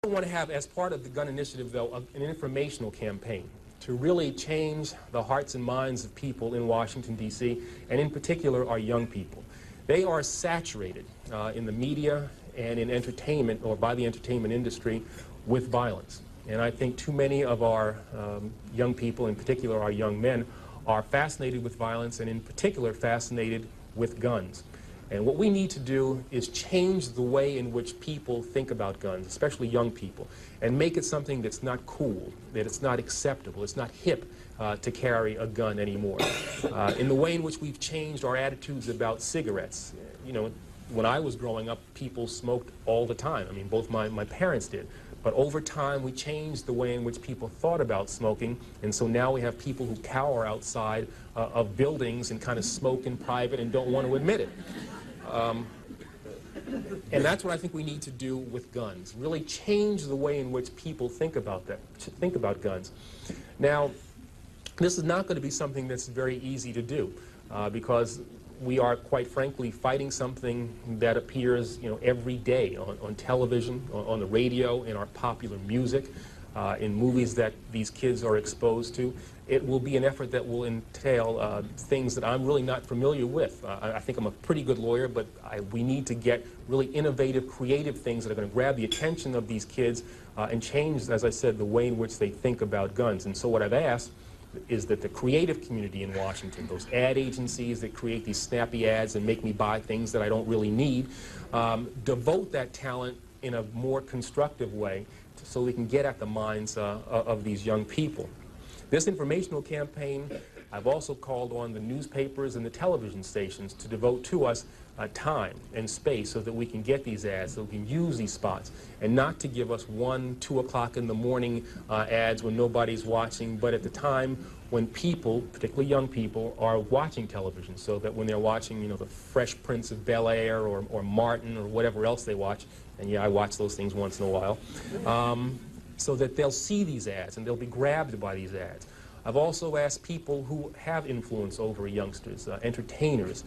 I want to have, as part of the gun initiative, though, an informational campaign to really change the hearts and minds of people in Washington, D.C., and in particular our young people. They are saturated in the media and in entertainment, or by the entertainment industry, with violence. And I think too many of our young people, in particular our young men, are fascinated with violence, and in particular fascinated with guns. And what we need to do is change the way in which people think about guns, especially young people, and make it something that's not cool, that it's not acceptable, it's not hip to carry a gun anymore. In the way in which we've changed our attitudes about cigarettes. You know, when I was growing up, people smoked all the time. I mean, both my parents did. But over time, we changed the way in which people thought about smoking, and so now we have people who cower outside of buildings and kind of smoke in private and don't want to admit it. And that's what I think we need to do with guns, really change the way in which people think about guns. Now, this is not going to be something that's very easy to do because we are, quite frankly, fighting something that appears, you know, every day on television, on the radio, in our popular music, in movies that these kids are exposed to. It will be an effort that will entail things that I'm really not familiar with. I think I'm a pretty good lawyer, but we need to get really innovative, creative things that are going to grab the attention of these kids and change, as I said, the way in which they think about guns. And so what I've asked is that the creative community in Washington, those ad agencies that create these snappy ads and make me buy things that I don't really need, devote that talent in a more constructive way so we can get at the minds of these young people. This informational campaign, I've also called on the newspapers and the television stations to devote to us time and space so that we can get these ads, so we can use these spots, and not to give us 1, 2 o'clock in the morning ads when nobody's watching, but at the time when people, particularly young people, are watching television, so that when they're watching, you know, the Fresh Prince of Bel-Air or Martin or whatever else they watch, and yeah, I watch those things once in a while, so that they'll see these ads and they'll be grabbed by these ads. I've also asked people who have influence over youngsters, entertainers,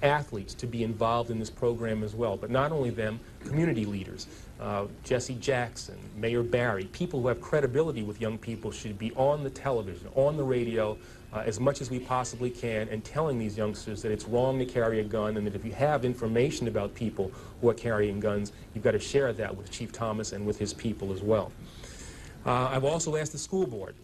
athletes, to be involved in this program as well. But not only them, community leaders, Jesse Jackson, Mayor Barry, people who have credibility with young people should be on the television, on the radio, as much as we possibly can, and telling these youngsters that it's wrong to carry a gun, and that if you have information about people who are carrying guns, you've got to share that with Chief Thomas and with his people as well. I've also asked the school board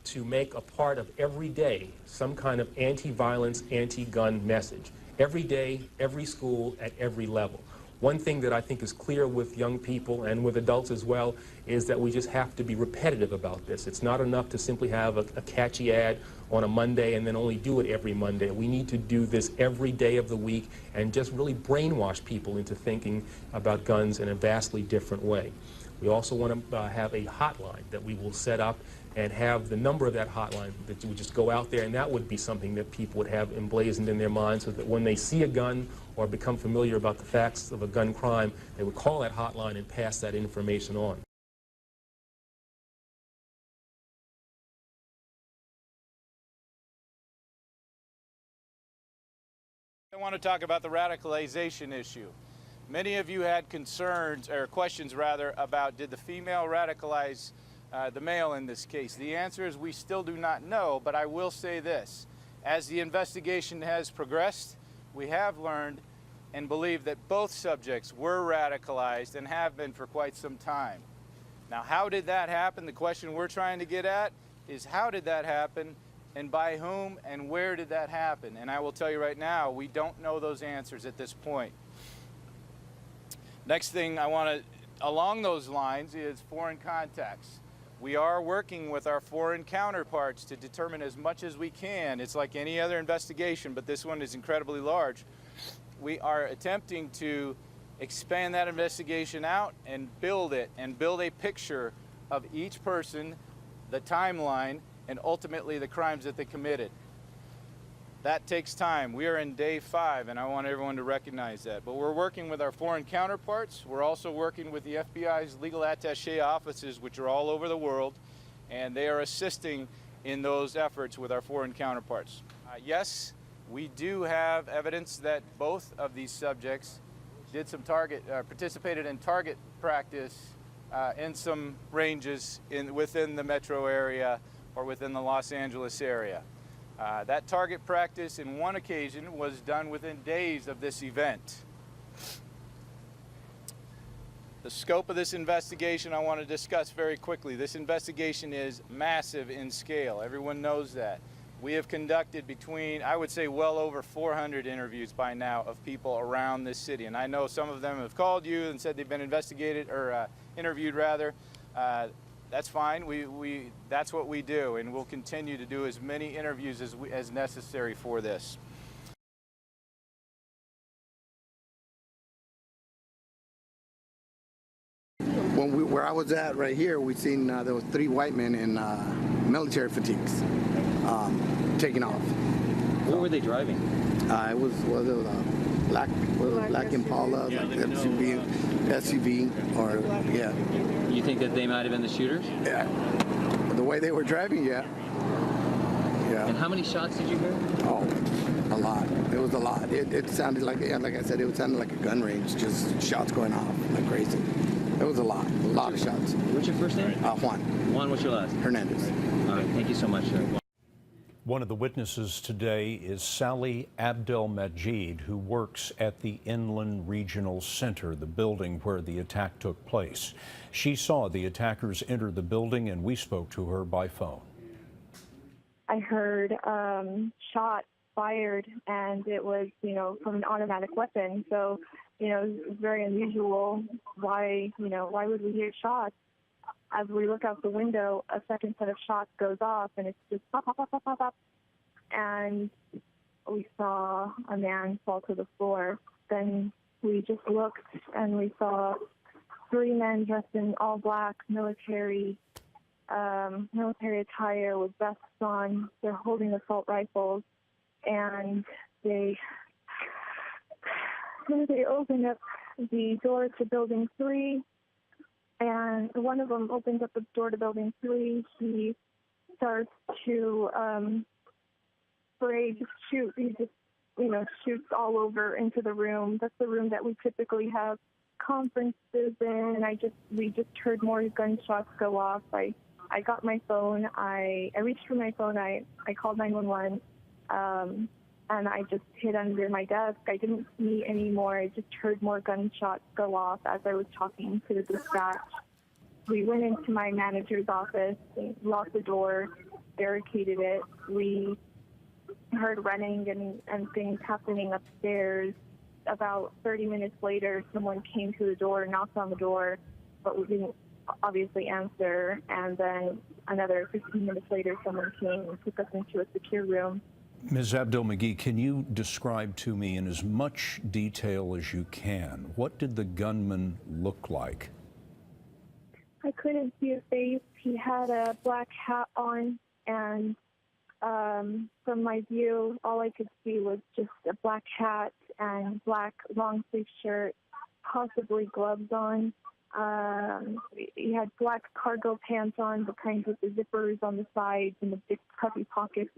to make a part of every day some kind of anti-violence, anti-gun message. Every day, every school, at every level. One thing that I think is clear with young people and with adults as well is that we just have to be repetitive about this. It's not enough to simply have a catchy ad on a Monday and then only do it every Monday. We need to do this every day of the week and just really brainwash people into thinking about guns in a vastly different way. We also want to have a hotline that we will set up and have the number of that hotline that you would just go out there, and that would be something that people would have emblazoned in their minds so that when they see a gun or become familiar about the facts of a gun crime, they would call that hotline and pass that information on. I want to talk about the radicalization issue. Many of you had concerns, or questions rather, about did the female radicalize the male in this case. The answer is we still do not know, but I will say this. As the investigation has progressed, we have learned and believe that both subjects were radicalized and have been for quite some time. Now, how did that happen? The question we're trying to get at is how did that happen, and by whom, and where did that happen? And I will tell you right now, we don't know those answers at this point. Next thing I want to, along those lines, is foreign contacts. We are working with our foreign counterparts to determine as much as we can. It's like any other investigation, but this one is incredibly large. We are attempting to expand that investigation out and build it, and build a picture of each person, the timeline, and ultimately the crimes that they committed. That takes time. We are in day 5, and I want everyone to recognize that. But we're working with our foreign counterparts. We're also working with the FBI's legal attaché offices, which are all over the world, and they are assisting in those efforts with our foreign counterparts. Yes, we do have evidence that both of these subjects did some participated in target practice in some ranges within the metro area or within the Los Angeles area. That target practice in one occasion was done within days of this event. The scope of this investigation I want to discuss very quickly. This investigation is massive in scale. Everyone knows that. We have conducted between, I would say, well over 400 interviews by now of people around this city. And I know some of them have called you and said they've been investigated, or interviewed rather. That's fine. That's what we do, and we'll continue to do as many interviews as necessary for this. Where I was at right here, we seen there was 3 white men in military fatigues taking off. What were they driving? It was a black Impala, Yeah, like SUV, or yeah. You think that they might have been the shooters? Yeah. The way they were driving, yeah. Yeah. And how many shots did you hear? Oh, a lot. It was a lot. It sounded like, yeah, like I said, it sounded like a gun range, just shots going off like crazy. It was a lot of shots. What's your first name? Juan. Juan, what's your last? Hernandez. All right, thank you so much, sir. One of the witnesses today is Sally Abdelmageed, who works at the Inland Regional Center, the building where the attack took place. She saw the attackers enter the building, and we spoke to her by phone. I heard shots fired, and it was, from an automatic weapon. So, it's very unusual. Why would we hear shots? As we look out the window, a second set of shots goes off, and it's just pop, pop, pop, pop, pop, pop. And we saw a man fall to the floor. Then we just looked, and we saw 3 men dressed in all black military attire with vests on. They're holding assault rifles, and they opened up the door to Building 3. And one of them opens up the door to Building 3. He starts to shoot. He just, shoots all over into the room. That's the room that we typically have conferences in. We just heard more gunshots go off. I got my phone. I reached for my phone. I called 911. And I just hid under my desk. I didn't see any more. I just heard more gunshots go off as I was talking to the dispatch. We went into my manager's office, locked the door, barricaded it. We heard running and things happening upstairs. About 30 minutes later, someone came to the door, knocked on the door, but we didn't obviously answer. And then another 15 minutes later, someone came and took us into a secure room. Ms. Abdelmageed, can you describe to me in as much detail as you can, what did the gunman look like? I couldn't see his face. He had a black hat on, and from my view, all I could see was just a black hat and black long-sleeve shirt, possibly gloves on. He had black cargo pants on, the kinds with the zippers on the sides and the big puffy pockets.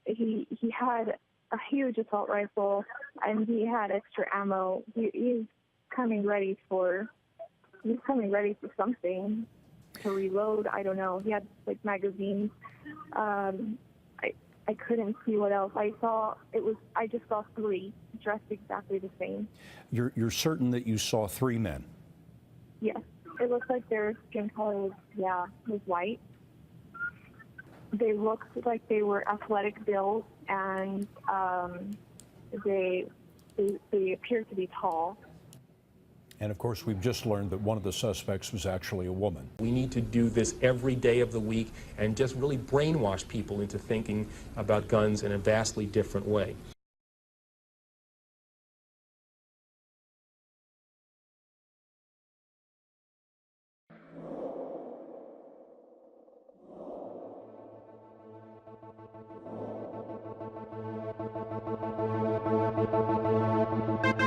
He had a huge assault rifle, and he had extra ammo. He's coming ready for something, to reload. I don't know. He had magazines. I couldn't see what else. I just saw 3 dressed exactly the same. You're certain that you saw 3 men? Yes. It looks like their skin color was white. They looked like they were athletic build, and they appeared to be tall. And of course, we've just learned that one of the suspects was actually a woman. We need to do this every day of the week and just really brainwash people into thinking about guns in a vastly different way.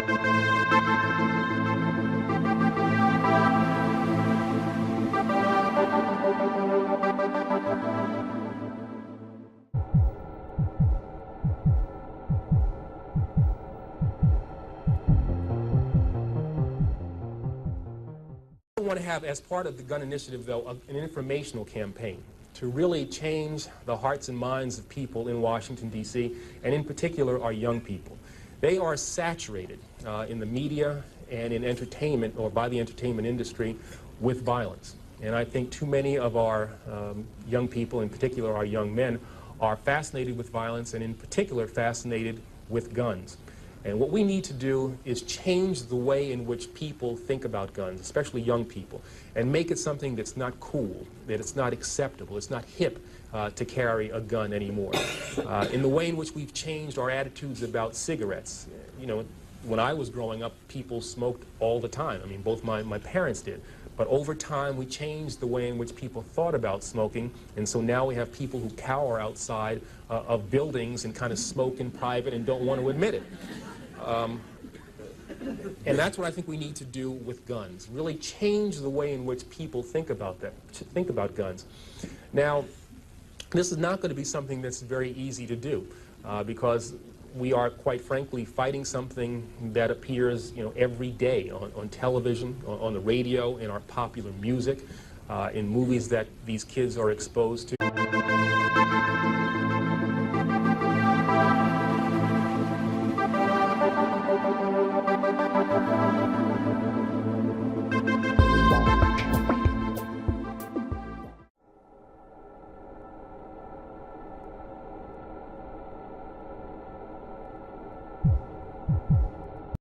I want to have, as part of the gun initiative, though, an informational campaign to really change the hearts and minds of people in Washington, D.C., and in particular our young people. They are saturated in the media and in entertainment, or by the entertainment industry, with violence. And I think too many of our young people, in particular our young men, are fascinated with violence, and in particular fascinated with guns. And what we need to do is change the way in which people think about guns, especially young people, and make it something that's not cool, that it's not acceptable, it's not hip to carry a gun anymore. In the way in which we've changed our attitudes about cigarettes. You know, when I was growing up, people smoked all the time. I mean, both my parents did. But over time, we changed the way in which people thought about smoking, and so now we have people who cower outside of buildings and kind of smoke in private and don't want to admit it. And that's what I think we need to do with guns, really change the way in which people think about guns. Now, this is not going to be something that's very easy to do because we are, quite frankly, fighting something that appears, you know, every day on television, on the radio, in our popular music, in movies that these kids are exposed to.